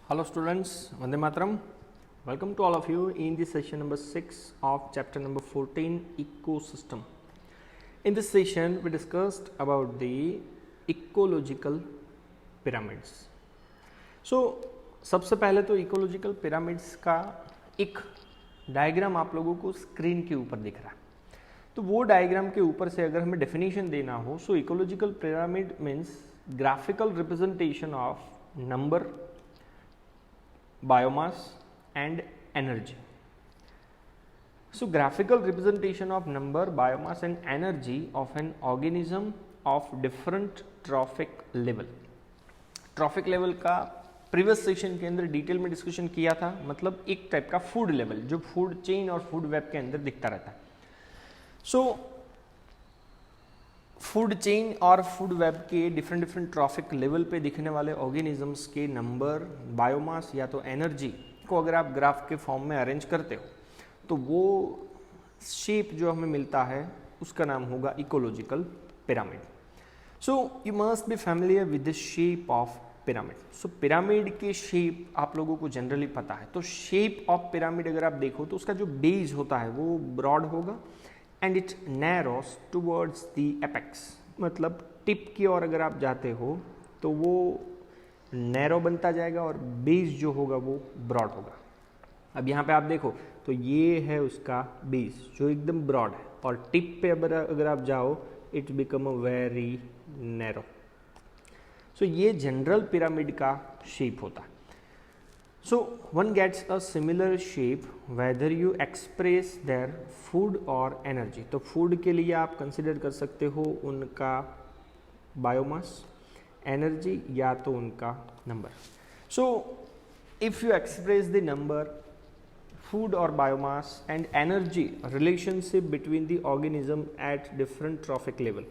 Hello students, Vande Mataram. Welcome to all of you in this session number 6 of chapter number 14 ecosystem. In this session we discussed about the ecological pyramids. So सबसे पहले तो ecological pyramids का एक diagram आप लोगों को screen के ऊपर दिख रहा है. तो वो डायग्राम के ऊपर से अगर हमें डेफिनेशन देना हो, so ecological pyramid means graphical representation of number, biomass and energy. So graphical representation of number, biomass and energy of an organism of different trophic level. Trophic level का प्रीवियस सेशन के अंदर detail में discussion किया था. मतलब एक type का food level जो फूड चेन और फूड वेब के अंदर दिखता रहता है. सो फूड चेन और फूड वेब के डिफरेंट ट्रॉफिक लेवल पे दिखने वाले ऑर्गेनिजम्स के नंबर, बायोमास या तो एनर्जी को अगर आप ग्राफ के फॉर्म में अरेंज करते हो तो वो शेप जो हमें मिलता है उसका नाम होगा ecological pyramid. So you must be familiar with the shape of pyramid. So pyramid के शेप आप लोगों को जनरली पता है. तो शेप ऑफ पिरामिड अगर आप देखो तो उसका जो बेस होता है वो ब्रॉड होगा and it narrows towards the apex. मतलब टिप की ओर अगर आप जाते हो तो वो नैरो बनता जाएगा और बेस जो होगा वो ब्रॉड होगा. अब यहाँ पे आप देखो तो ये है उसका बेस जो एकदम ब्रॉड है और टिप पे अगर आप जाओ it become a very narrow. So ये जनरल पिरामिड का शेप होता है. So one gets a similar shape whether you express their food or energy. तो फूड के लिए आप कंसिडर कर सकते हो उनका बायोमास, एनर्जी या तो उनका number. So if you express the number, food और biomass and energy relationship between the organism at different trophic level.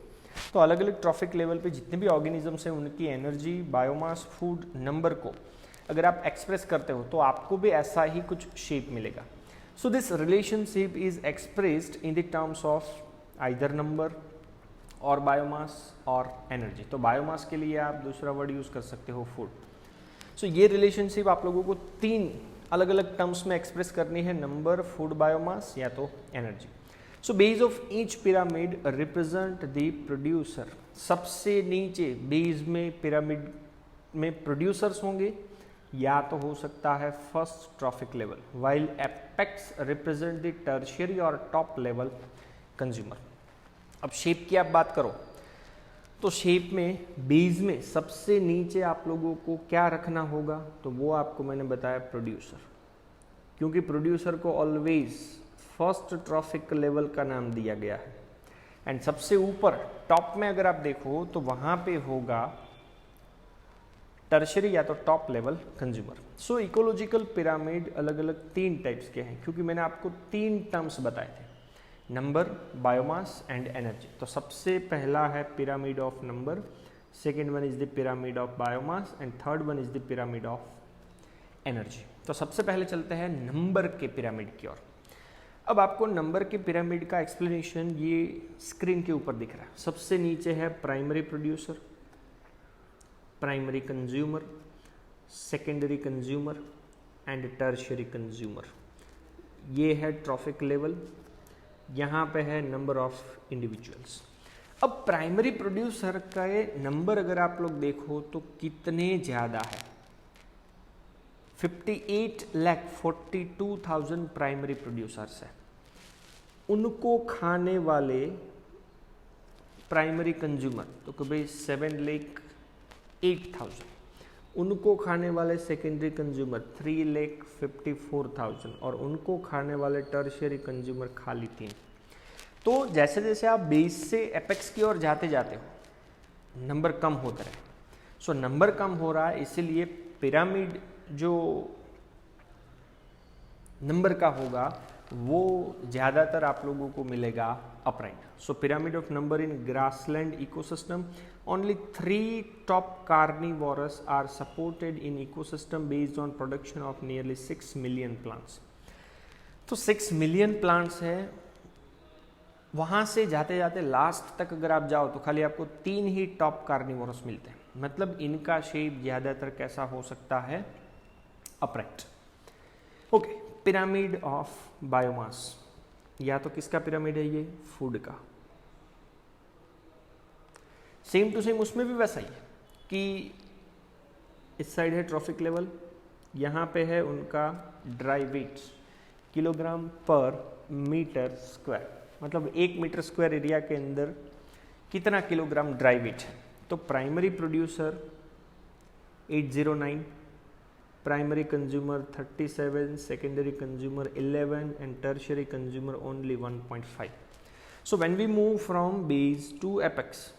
तो अलग अलग ट्रॉफिक लेवल पे जितने भी ऑर्गेनिजम्स हैं उनकी एनर्जी, बायोमास, फूड, नंबर को अगर आप एक्सप्रेस करते हो तो आपको भी ऐसा ही कुछ शेप मिलेगा. So this relationship is expressed in the terms of either number और बायोमास और एनर्जी. तो बायोमास के लिए आप दूसरा वर्ड यूज कर सकते हो फूड. सो ये रिलेशनशिप आप लोगों को तीन अलग अलग टर्म्स में एक्सप्रेस करनी है, नंबर, फूड, बायोमास या तो energy. So base of each pyramid represent the producer. सबसे नीचे बेस में पिरामिड में प्रोड्यूसर्स होंगे या तो हो सकता है first trophic level, while apex represent the tertiary और टॉप लेवल कंज्यूमर. अब शेप की आप बात करो तो शेप में बेस में सबसे नीचे आप लोगों को क्या रखना होगा, तो वो आपको मैंने बताया प्रोड्यूसर, क्योंकि प्रोड्यूसर को ऑलवेज फर्स्ट ट्रॉफिक लेवल का नाम दिया गया है. एंड सबसे ऊपर टॉप में अगर आप देखो तो वहां पे होगा टर्शरी या तो टॉप लेवल कंज्यूमर. सो इकोलॉजिकल पिरामिड अलग अलग तीन टाइप्स के हैं, क्योंकि मैंने आपको तीन टर्म्स बताए थे, नंबर, बायोमास एंड एनर्जी. तो सबसे पहला है pyramid of number, second one is the pyramid of biomass and third one is the pyramid of energy. तो सबसे पहले चलते हैं नंबर के पिरामिड की ओर. अब आपको नंबर के पिरामिड का एक्सप्लेनेशन ये स्क्रीन के ऊपर दिख रहा है. सबसे नीचे है primary producer, primary consumer, secondary consumer and tertiary consumer. ये है ट्रॉफिक लेवल. यहाँ पे है नंबर ऑफ इंडिविजुअल्स. अब प्राइमरी प्रोड्यूसर का ये नंबर अगर आप लोग देखो तो कितने ज़्यादा है, 58,42,000 प्राइमरी प्रोड्यूसर्स है. उनको खाने वाले प्राइमरी कंज्यूमर तो कभी 7,08,000. उनको खाने वाले सेकेंडरी कंज्यूमर 3,54,000 और उनको खाने वाले टर्शियरी कंज्यूमर खाली 3. तो जैसे जैसे आप बेस से एपेक्स की ओर जाते जाते हो नंबर कम होता रहे. सो नंबर कम हो रहा है, इसीलिए पिरामिड जो नंबर का होगा वो ज़्यादातर आप लोगों को मिलेगा upright. So pyramid of number in grassland ecosystem, only 3 top carnivores are supported in ecosystem based on production of nearly 6 million plants. तो 6 मिलियन प्लांट्स है. वहाँ से जाते जाते लास्ट तक अगर आप जाओ तो खाली आपको 3 ही टॉप कार्निवोरस मिलते हैं. मतलब इनका शेप ज़्यादातर कैसा हो सकता है, upright. Okay, pyramid of biomass, या तो किसका पिरामिड है ये, फूड का। सेम टू सेम उसमें भी वैसा ही है कि इस साइड है ट्रॉफिक लेवल, यहाँ पे है उनका ड्राई वेट किलोग्राम पर मीटर स्क्वायर, मतलब 1 मीटर स्क्वायर एरिया के अंदर कितना किलोग्राम ड्राई वेट है। तो primary producer 809, primary consumer 37, secondary consumer 11 and tertiary consumer only 1.5। So when we move from base to apex,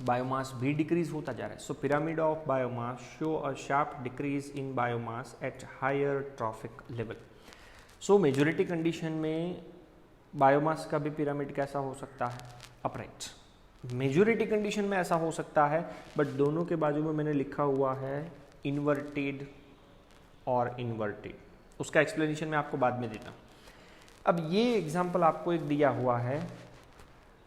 biomass भी डिक्रीज होता जा रहा है। So pyramid of biomass show a sharp decrease in biomass at higher trophic level. So majority condition में biomass का भी pyramid कैसा हो सकता है, अपराइट। मेजोरिटी कंडीशन में ऐसा हो सकता है, बट दोनों के बाजू में मैंने लिखा हुआ है इन्वर्टेड और इन्वर्टेड, उसका एक्सप्लेनेशन मैं आपको बाद में देता हूँ। अब ये एग्जाम्पल आपको एक दिया हुआ है,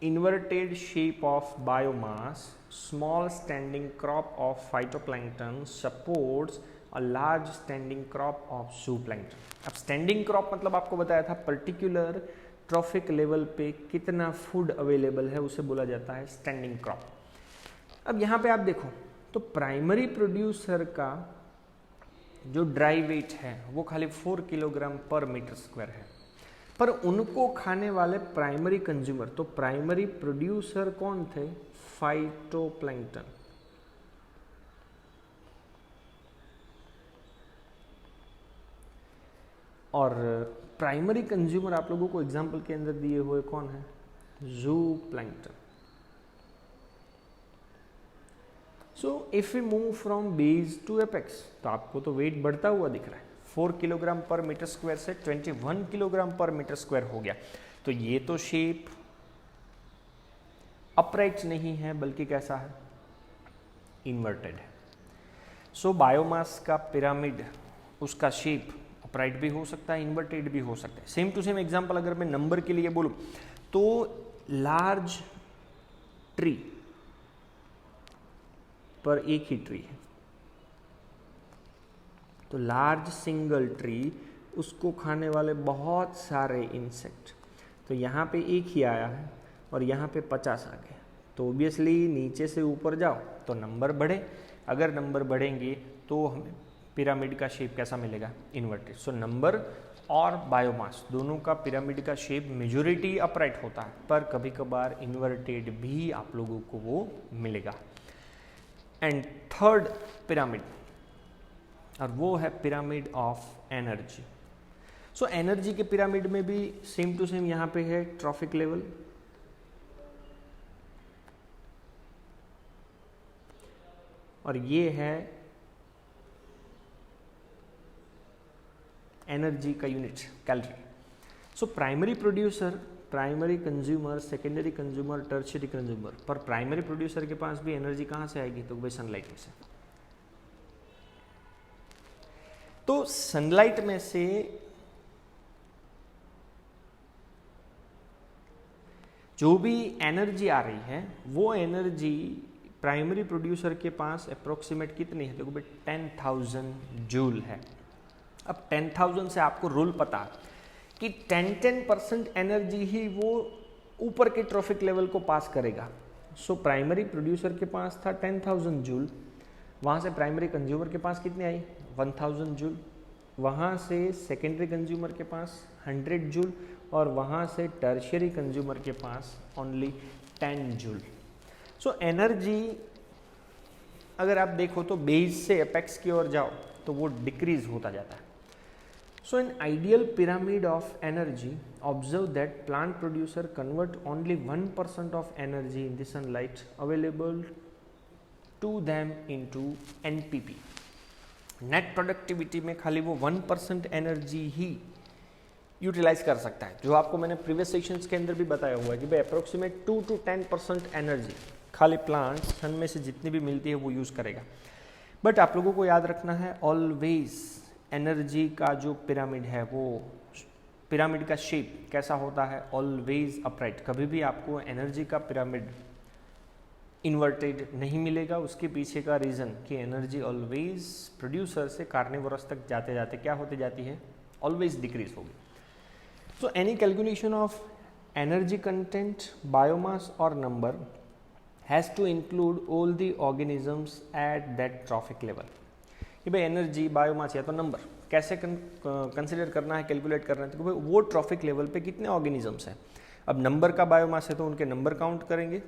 inverted shape of biomass, small standing crop of phytoplankton supports a large standing crop of zooplankton। अब standing crop मतलब आपको बताया था पर्टिकुलर ट्रॉफिक लेवल पे कितना फूड अवेलेबल है, उसे बोला जाता है स्टैंडिंग क्रॉप। अब यहाँ पे आप देखो तो प्राइमरी प्रोड्यूसर का जो ड्राई वेट है वो खाली 4 किलोग्राम पर मीटर स्क्वायर है, पर उनको खाने वाले प्राइमरी कंज्यूमर, तो प्राइमरी प्रोड्यूसर कौन थे, फाइटोप्लैंक्टन। और प्राइमरी कंज्यूमर आप लोगों को एग्जाम्पल के अंदर दिए हुए कौन है, zooplankton. So if we move from base to apex, तो आपको तो वेट बढ़ता हुआ दिख रहा है, 4 किलोग्राम पर मीटर स्क्वायर से 21 किलोग्राम पर मीटर स्क्वायर हो गया। तो ये तो शेप अपराइट नहीं है, बल्कि कैसा है, इन्वर्टेड है। सो बायोमास का पिरामिड, उसका शेप अपराइट भी हो सकता है, इन्वर्टेड भी हो सकता है। सेम टू सेम एग्जांपल अगर मैं नंबर के लिए बोलूं तो लार्ज ट्री पर एक ही ट्री है, तो लार्ज सिंगल ट्री, उसको खाने वाले बहुत सारे इंसेक्ट, तो यहाँ पे एक ही आया है और यहाँ पे 50 आ गए, तो ऑब्वियसली नीचे से ऊपर जाओ तो नंबर बढ़े, अगर नंबर बढ़ेंगे तो हमें पिरामिड का शेप कैसा मिलेगा, इन्वर्टेड। सो नंबर और बायोमास दोनों का पिरामिड का शेप मेजोरिटी अपराइट होता है, पर कभी कभार इन्वर्टेड भी आप लोगों को वो मिलेगा। एंड थर्ड पिरामिड, और वो है pyramid of energy. So energy के पिरामिड में भी सेम टू सेम यहाँ पे है ट्रॉफिक लेवल, और ये है एनर्जी का unit, calorie. So primary producer, primary consumer, secondary consumer, tertiary consumer, पर प्राइमरी प्रोड्यूसर के पास भी एनर्जी कहाँ से आएगी, तो भाई सनलाइट में से। तो सनलाइट में से जो भी एनर्जी आ रही है वो एनर्जी प्राइमरी प्रोड्यूसर के पास अप्रोक्सीमेट कितनी है, देखो भाई 10,000 जूल है। अब 10,000 से आपको रूल पता कि 10% एनर्जी ही वो ऊपर के ट्रॉफिक लेवल को पास करेगा। सो प्राइमरी प्रोड्यूसर के पास था 10,000 जूल, वहाँ से प्राइमरी कंज्यूमर के पास कितनी आई, 1000 जूल, वहाँ से सेकेंडरी कंज्यूमर के पास 100 जूल, और वहाँ से टर्शियरी कंज्यूमर के पास ओनली 10 जूल। सो एनर्जी अगर आप देखो तो बेस से एपेक्स की ओर जाओ तो वो डिक्रीज होता जाता है। So in ideal pyramid of energy, observe that plant producer convert only 1% of energy in the sunlight available to them into NPP। Net productivity में खाली वो 1% एनर्जी ही यूटिलाइज कर सकता है, जो आपको मैंने प्रीवियस सेशंस के अंदर भी बताया हुआ है कि भाई अप्रोक्सीमेट 2 to 10% एनर्जी खाली प्लांट सन में से जितनी भी मिलती है वो यूज़ करेगा। बट आप लोगों को याद रखना है ऑलवेज एनर्जी का जो पिरामिड है वो पिरामिड का शेप कैसा होता है, ऑलवेज अपराइट। कभी भी आपको एनर्जी का पिरामिड इन्वर्टेड नहीं मिलेगा। उसके पीछे का रीज़न कि एनर्जी ऑलवेज प्रोड्यूसर से कार्निवोरस तक जाते जाते क्या होती जाती है, ऑलवेज डिक्रीज होगी। So any calculation of energy content, biomass और number has to include all the organisms at that trophic level. कि भाई एनर्जी, बायोमास या तो नंबर कैसे कंसिडर करना है, कैलकुलेट करना है, तो भाई वो ट्रॉफिक लेवल पे कितने ऑर्गेनिजम्स हैं। अब नंबर का बायोमास है तो उनके नंबर काउंट करेंगे,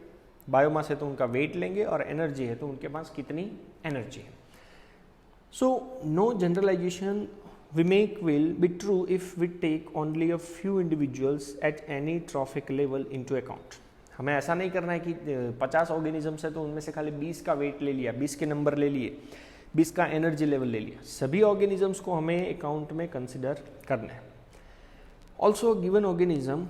बायोमास है तो उनका वेट लेंगे, और एनर्जी है तो उनके पास कितनी एनर्जी है। So no generalization we make will be true if we take only a few individuals at any trophic level into account। हमें ऐसा नहीं करना है कि 50 ऑर्गेनिजम्स है तो उनमें से खाली 20 का वेट ले लिया, 20 के नंबर ले लिए, 20 का एनर्जी लेवल ले लिया। सभी ऑर्गेनिजम्स को हमें अकाउंट में कंसिडर करना है। ऑल्सो गिवन ऑर्गेनिज्म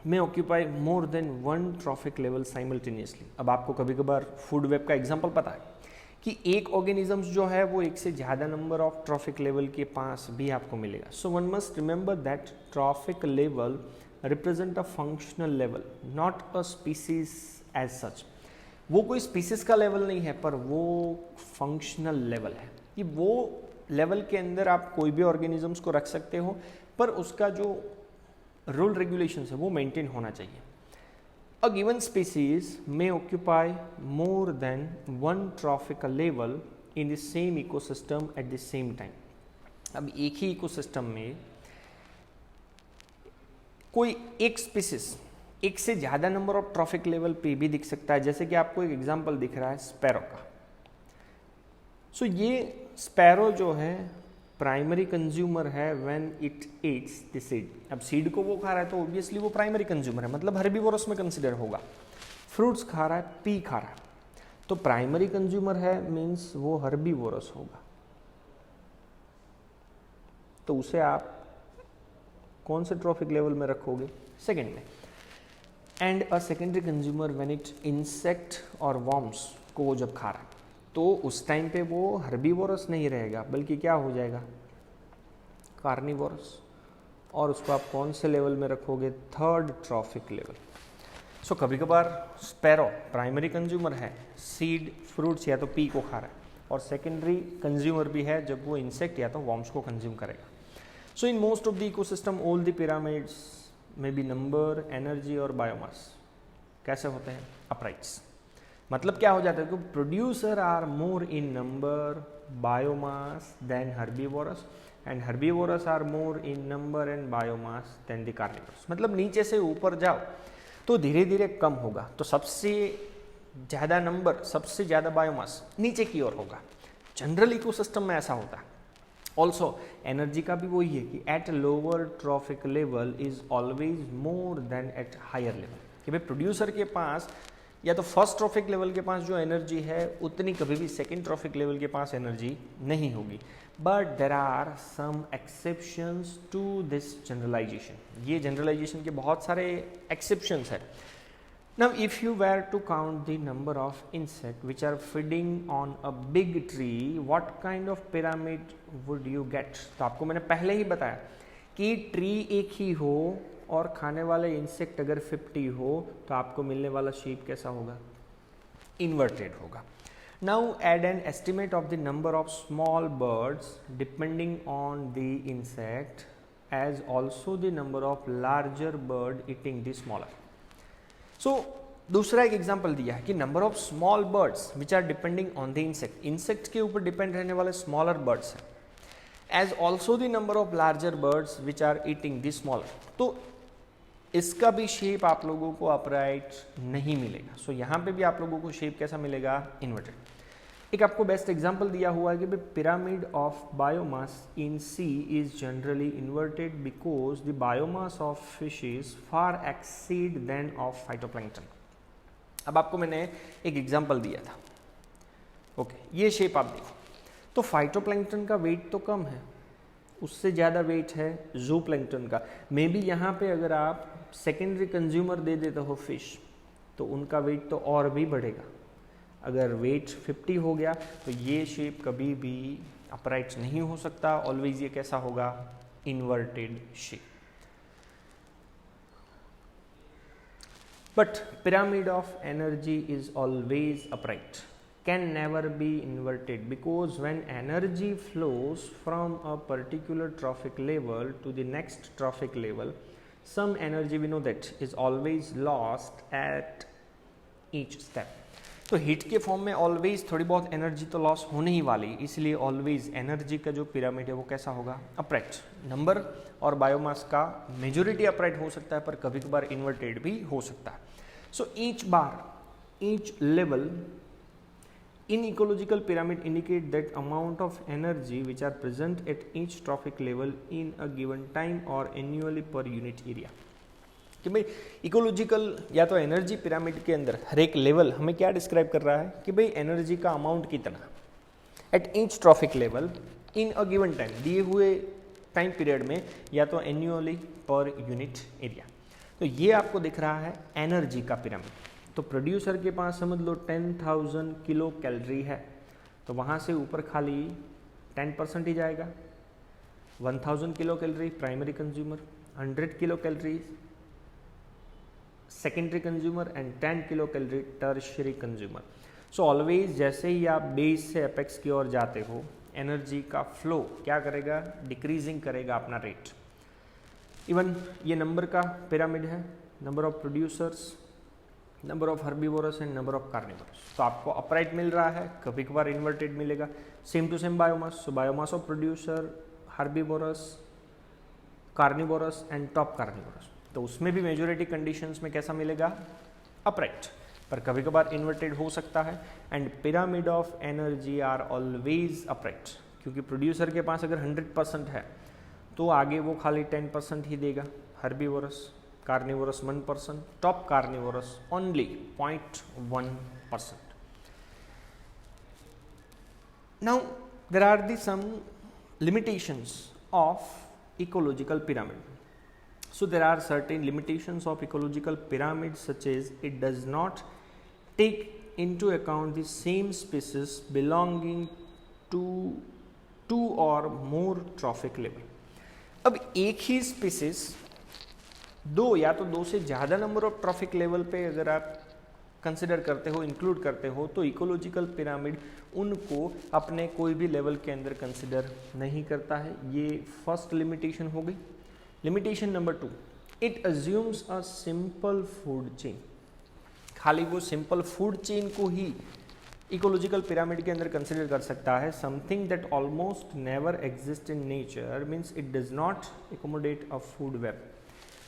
में occupy more than one trophic level simultaneously. अब आपको कभी कभार फूड वेब का एग्जाम्पल पता है कि एक ऑर्गेनिजम्स जो है वो एक से ज़्यादा नंबर ऑफ ट्रॉफिक लेवल के पास भी आपको मिलेगा। So one must remember that trophic level represent a functional level, not a species as such. वो कोई स्पीसीज का लेवल नहीं है, पर वो फंक्शनल लेवल है कि वो लेवल के अंदर आप कोई भी ऑर्गेनिजम्स को रख सकते हो, पर उसका जो रूल रेगुलेशंस है वो मेंटेन होना चाहिए। A given species may occupy more than one trophic level in the same ecosystem at the same time। अब एक ही इकोसिस्टम में कोई एक स्पीसीज एक से ज़्यादा नंबर ऑफ ट्रॉफिक लेवल पे भी दिख सकता है। जैसे कि आपको एक एग्जांपल दिख रहा है स्पैरो का। सो ये स्पैरो जो है प्राइमरी कंज्यूमर है when it eats the seed. अब सीड को वो खा रहा है तो ऑब्वियसली वो प्राइमरी कंज्यूमर है, मतलब हर्बीवोरस में कंसिडर होगा। फ्रूट्स खा रहा है, पी खा रहा है, तो प्राइमरी कंज्यूमर है मीन्स वो हर्बीवोरस होगा। तो उसे आप कौन से ट्रॉफिक लेवल में रखोगे, सेकेंड में। And a secondary consumer when it insect और वॉर्म्स को वो जब खा रहा है तो उस टाइम पे वो हर्बीवोरस नहीं रहेगा, बल्कि क्या हो जाएगा, कार्निवोरस। और उसको आप कौन से लेवल में रखोगे, थर्ड ट्रॉफिक लेवल। सो कभी कभार स्पैरो प्राइमरी कंज्यूमर है, सीड फ्रूट्स या तो पी को खा रहा है, और सेकेंडरी कंज्यूमर भी है जब वो इंसेक्ट या तो वॉर्म्स को कंज्यूम करेगा। So in most of the ecosystem all the pyramids में बी नंबर, एनर्जी और बायोमास कैसे होते हैं, अपराइट्स। मतलब क्या हो जाता है कि producer are more in number, biomass than herbivorous, and herbivorous are more in number and biomass than the carnivorous. मतलब नीचे से ऊपर जाओ तो धीरे धीरे कम होगा, तो सबसे ज़्यादा नंबर, सबसे ज़्यादा बायोमास नीचे की ओर होगा। जनरल इकोसिस्टम में ऐसा होता है। ऑल्सो एनर्जी का भी वही है कि at lower trophic level is always more than at higher level. कि भाई प्रोड्यूसर के पास या तो फर्स्ट ट्रॉफिक लेवल के पास जो एनर्जी है उतनी कभी भी सेकेंड ट्रॉफिक लेवल के पास एनर्जी नहीं होगी। But there are some exceptions to this generalization. ये जनरलाइजेशन के बहुत सारे एक्सेप्शंस है। Now if you were to count the number of insect which are feeding on a big tree, what kind of pyramid would you get. तो आपको मैंने पहले ही बताया कि ट्री एक ही हो और खाने वाले इंसेक्ट अगर 50 हो तो आपको मिलने वाला शेप कैसा होगा, इन्वर्टेड होगा। Now add an estimate of the number of small birds depending on the insect as also the number of larger bird eating the smaller. So दूसरा एक एग्जाम्पल दिया है कि number of small birds which are depending on the insect, insect के ऊपर depend रहने वाले smaller birds हैं, as also the number of larger birds which are eating the smaller. तो इसका भी शेप आप लोगों को अपराइट नहीं मिलेगा। सो यहाँ पे भी आप लोगों को शेप कैसा मिलेगा, इन्वर्टेड। एक आपको बेस्ट एग्जांपल दिया हुआ है कि pyramid of biomass in sea is generally inverted because the biomass of fishes far exceed than of phytoplankton. अब आपको मैंने एक एग्जांपल दिया था, ओके, ये शेप आप देखो, तो फाइटोप्लैंक्टन का वेट तो कम है, उससे ज़्यादा वेट है ज़ूप्लैंक्टन का। मे बी यहाँ पे अगर आप सेकेंडरी कंज्यूमर दे देते हो फिश तो उनका वेट तो और भी बढ़ेगा। अगर वेट 50 हो गया तो ये शेप कभी भी अपराइट नहीं हो सकता, ऑलवेज ये कैसा होगा, inverted shape. But pyramid of energy is always upright, can never be inverted, because when energy flows from a particular trophic level to the next trophic level, some energy, we know that, is always lost at each step. तो heat के form में always थोड़ी बहुत energy तो loss होने ही वाली, इसलिए always energy का जो पिरामिड है वो कैसा होगा, अपराइट. नंबर और बायोमास का मेजोरिटी अपराइट हो सकता है, पर कभी कभार इन्वर्टेड भी हो सकता है. So each level in ecological pyramid indicate that amount of energy which are present at each trophic level in a given time or annually per unit area. कि भाई इकोलॉजिकल या तो एनर्जी पिरामिड के अंदर हर एक लेवल हमें क्या describe कर रहा है कि भाई एनर्जी का अमाउंट कितना at each trophic level in a given time, दिए हुए टाइम पीरियड में, या तो एन्युअली पर यूनिट एरिया. तो ये आपको दिख रहा है एनर्जी का पिरामिड. तो प्रोड्यूसर के पास समझ लो 10,000 किलो कैलोरी है, तो वहाँ से ऊपर खाली 10% ही जाएगा. 1000 kilo calorie primary consumer, 100 kilo calorie secondary consumer and 10 kilo calorie tertiary consumer. So always जैसे ही आप बेस से एपेक्स की ओर जाते हो, एनर्जी का फ्लो क्या करेगा, डिक्रीजिंग करेगा अपना रेट. इवन ये नंबर का पिरामिड है, number of producers, number of herbivorous and number of carnivorous. तो आपको अपराइट मिल रहा है, कभी कभार इन्वर्टेड मिलेगा. Same to same biomass. So biomass of producer, herbivorous, carnivorous and top carnivorous. तो उसमें भी मेजोरिटी कंडीशंस में कैसा मिलेगा, अपराइट, पर कभी कभार इन्वर्टेड हो सकता है. And pyramid of energy are always upright, क्योंकि प्रोड्यूसर के पास अगर 100% है तो आगे वो खाली 10% ही देगा. Herbivorous, carnivorous 1%, top carnivorous only 0.1%. Now there are some limitations of ecological pyramid. So there are certain limitations of ecological pyramid, such as it does not take into account the same species belonging to two or more trophic level. अब एक ही species दो या तो दो से ज़्यादा number of trophic level पे अगर आप कंसिडर करते हो, इंक्लूड करते हो, तो इकोलॉजिकल पिरामिड उनको अपने कोई भी लेवल के अंदर कंसिडर नहीं करता है. ये फर्स्ट लिमिटेशन हो गई. Limitation number 2, it assumes a simple food chain. खाली वो सिंपल फूड चेन को ही इकोलॉजिकल पिरामिड के अंदर कंसिडर कर सकता है. Something that almost never exist in nature means it does not accommodate a food web.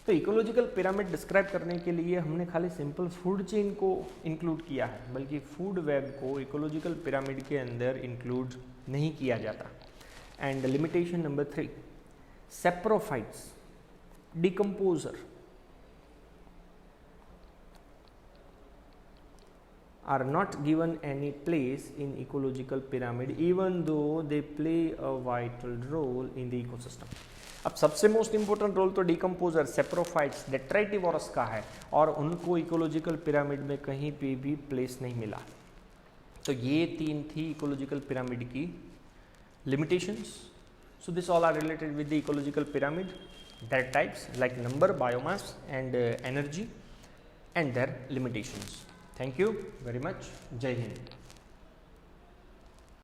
तो इकोलॉजिकल पिरामिड डिस्क्राइब करने के लिए हमने खाली सिंपल फूड चेन को इंक्लूड किया है, बल्कि फूड वेब को इकोलॉजिकल पिरामिड के अंदर इंक्लूड नहीं किया जाता. And limitation number 3, saprophytes, decomposer are not given any place in ecological pyramid even though they play a vital role in the ecosystem. अब सबसे मोस्ट इंपॉर्टेंट रोल तो decomposer, saprophytes, डेट्राइटिवोरस का है, और उनको इकोलॉजिकल पिरामिड में कहीं पे भी प्लेस नहीं मिला. तो ये 3 थी इकोलॉजिकल पिरामिड की limitations. So this all are related with the ecological pyramid, their types like number, biomass and energy and their limitations. Thank you very much. जय हिंद.